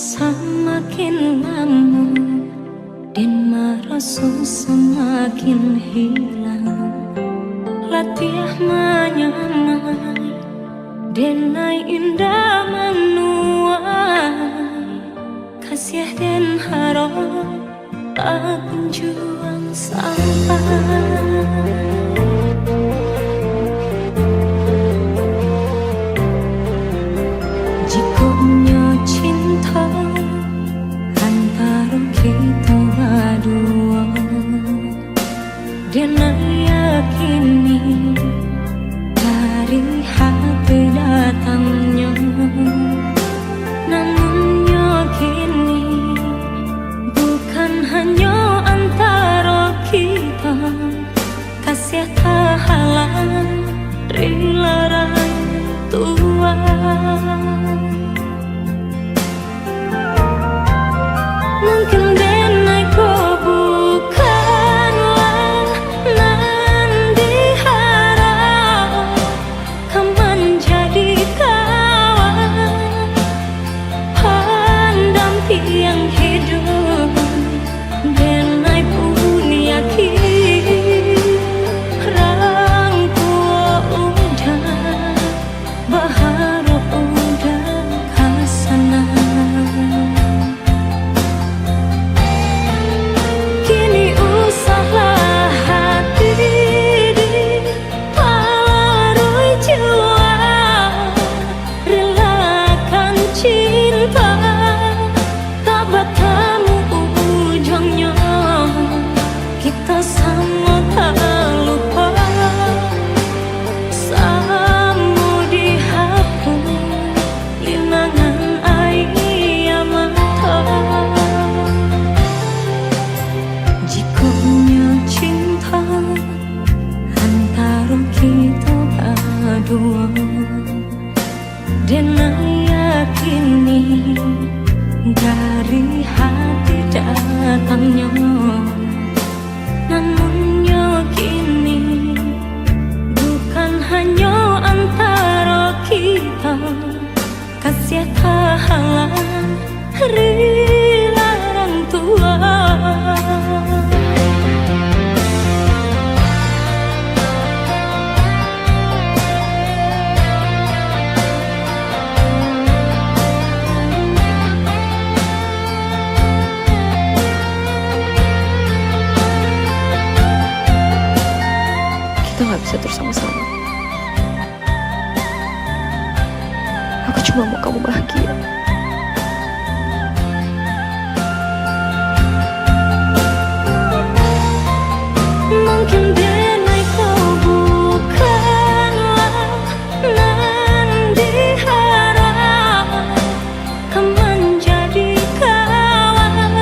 Semakin lama dan merasa semakin hilang, latih menyamai denai indah menuai, kasih dan harap tak kunjung sampai. Dan yakini dari hati datangnya, namun yakini bukan hanya antara kita, kasih tak halang rilaran Tuhan. Mungkin denai kau bukanlah nan diharap, kau menjadi kawan pendamping hidup. Denai pun yakin orang tua udah berharap udah kasana. Kita sama tak lupa, sama dihapus linangan air mata. Jikanya cinta antara kita berdua, dan yakini dari hati datangnya, namun yakini bukan hanya antara kita, kasih tak halang rilaran Tuhan. Kita gak bisa terus sama-sama. Aku cuma mau kamu bahagia. Mungkin denai kau bukanlah nan diharap, kau menjadi kawan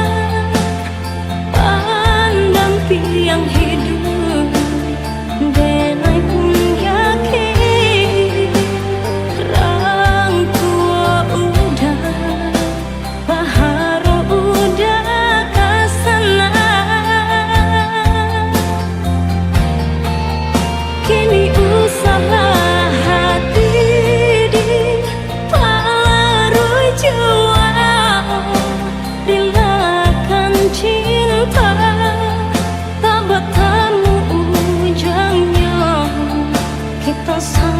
pendamping hidup. Denai pun yakin orang tua udah berharap udah kasana. Kini usaha hati dipalarui jua, relakan cinta tak bertemu ujungnya. Kita sama